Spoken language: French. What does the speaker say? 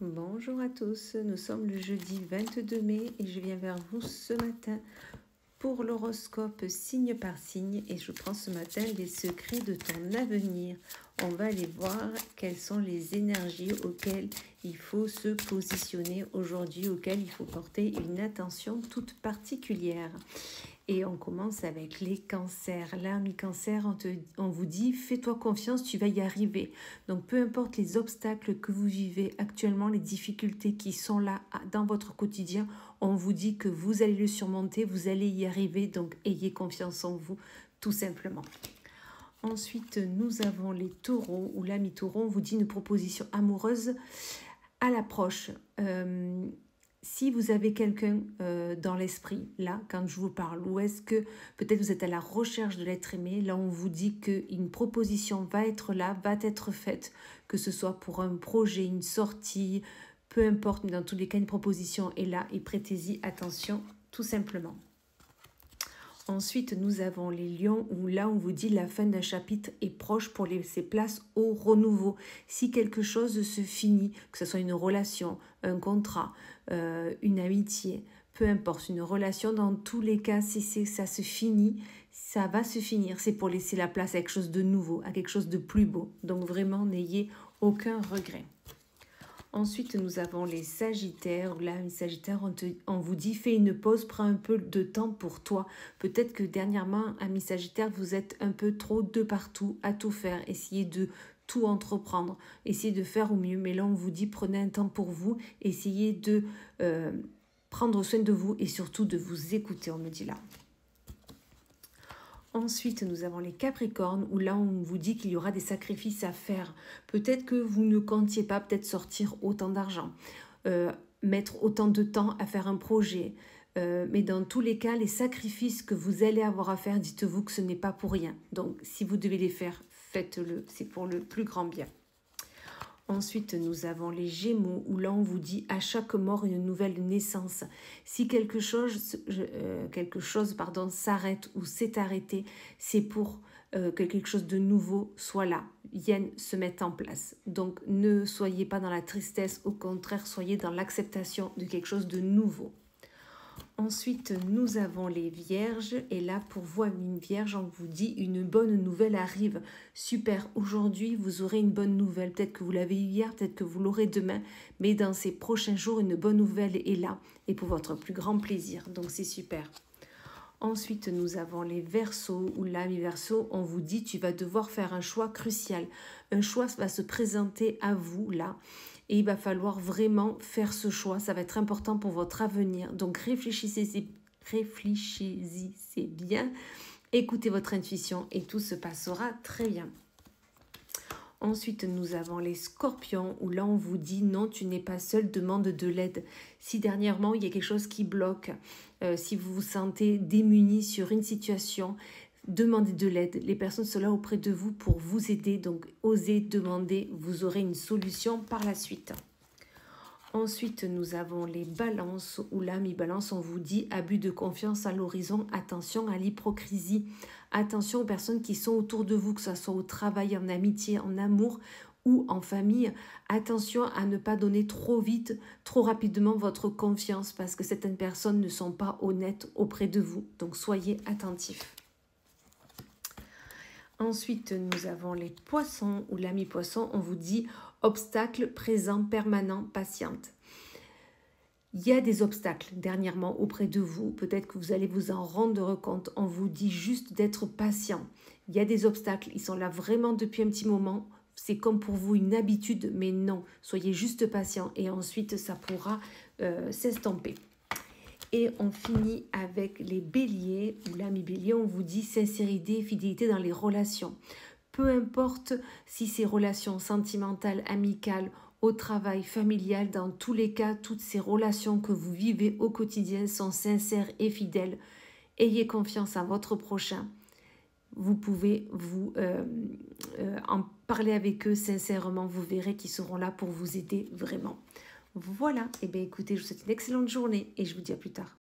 Bonjour à tous, nous sommes le jeudi 22 mai et je viens vers vous ce matin pour l'horoscope signe par signe et je prends ce matin les secrets de ton avenir. On va aller voir quelles sont les énergies auxquelles il faut se positionner aujourd'hui, auxquelles il faut porter une attention toute particulière. Et on commence avec les cancers. Là, mi-cancer, on vous dit, fais-toi confiance, tu vas y arriver. Donc, peu importe les obstacles que vous vivez actuellement, les difficultés qui sont là dans votre quotidien, on vous dit que vous allez le surmonter, vous allez y arriver. Donc, ayez confiance en vous, tout simplement. Ensuite, nous avons les taureaux, où là, mi-taureau, on vous dit une proposition amoureuse à l'approche. Si vous avez quelqu'un dans l'esprit, là, quand je vous parle, ou est-ce que peut-être vous êtes à la recherche de l'être aimé, là on vous dit qu'une proposition va être là, va être faite, que ce soit pour un projet, une sortie, peu importe, mais dans tous les cas, une proposition est là et prêtez-y attention, tout simplement. Ensuite, nous avons les lions où là, on vous dit la fin d'un chapitre est proche pour laisser place au renouveau. Si quelque chose se finit, que ce soit une relation, un contrat, une amitié, peu importe, une relation, dans tous les cas, si ça se finit, ça va se finir. C'est pour laisser la place à quelque chose de nouveau, à quelque chose de plus beau. Donc vraiment, n'ayez aucun regret. Ensuite, nous avons les sagittaires. Là, les sagittaires, on vous dit, fais une pause, prends un peu de temps pour toi. Peut-être que dernièrement, amis sagittaires, vous êtes un peu trop de partout, à tout faire. Essayez de tout entreprendre, essayez de faire au mieux. Mais là, on vous dit, prenez un temps pour vous, essayez de prendre soin de vous et surtout de vous écouter, on me dit là. Ensuite, nous avons les Capricornes, où là, on vous dit qu'il y aura des sacrifices à faire. Peut-être que vous ne comptiez pas peut-être sortir autant d'argent, mettre autant de temps à faire un projet. Mais dans tous les cas, les sacrifices que vous allez avoir à faire, dites-vous que ce n'est pas pour rien. Donc, si vous devez les faire, faites-le. C'est pour le plus grand bien. Ensuite, nous avons les Gémeaux, où là, on vous dit à chaque mort une nouvelle naissance. Si quelque chose s'arrête ou s'est arrêté, c'est pour que quelque chose de nouveau soit là, vienne se mettre en place. Donc, ne soyez pas dans la tristesse, au contraire, soyez dans l'acceptation de quelque chose de nouveau. Ensuite, nous avons les vierges. Et là, pour vous, une vierge, on vous dit une bonne nouvelle arrive. Super, aujourd'hui, vous aurez une bonne nouvelle. Peut-être que vous l'avez eu hier, peut-être que vous l'aurez demain. Mais dans ces prochains jours, une bonne nouvelle est là. Et pour votre plus grand plaisir. Donc, c'est super. Ensuite, nous avons les Verseaux, où là, les Verseaux, on vous dit tu vas devoir faire un choix crucial. Un choix va se présenter à vous, là, et il va falloir vraiment faire ce choix. Ça va être important pour votre avenir. Donc, réfléchissez bien, écoutez votre intuition et tout se passera très bien. Ensuite, nous avons les Scorpions, où là, on vous dit non, tu n'es pas seul, demande de l'aide. Si dernièrement, il y a quelque chose qui bloque, si vous vous sentez démuni sur une situation, demandez de l'aide. Les personnes sont là auprès de vous pour vous aider, donc osez demander, vous aurez une solution par la suite. Ensuite, nous avons les balances, où là, mi-balance, on vous dit abus de confiance à l'horizon, attention à l'hypocrisie, attention aux personnes qui sont autour de vous, que ce soit au travail, en amitié, en amour ou en famille. Attention à ne pas donner trop vite, trop rapidement votre confiance, parce que certaines personnes ne sont pas honnêtes auprès de vous, donc soyez attentifs. Ensuite, nous avons les poissons, ou l'ami poisson, on vous dit obstacle présent, permanent, patiente. Il y a des obstacles dernièrement auprès de vous, peut-être que vous allez vous en rendre compte, on vous dit juste d'être patient. Il y a des obstacles, ils sont là vraiment depuis un petit moment, c'est comme pour vous une habitude, mais non, soyez juste patient et ensuite ça pourra s'estomper. Et on finit avec les béliers, ou l'ami bélier, on vous dit sincérité et fidélité dans les relations. Peu importe si c'est relations sentimentales, amicales, au travail, familial, dans tous les cas, toutes ces relations que vous vivez au quotidien sont sincères et fidèles. Ayez confiance en votre prochain. Vous pouvez en parler avec eux sincèrement, vous verrez qu'ils seront là pour vous aider vraiment. Voilà, et bien écoutez, je vous souhaite une excellente journée et je vous dis à plus tard.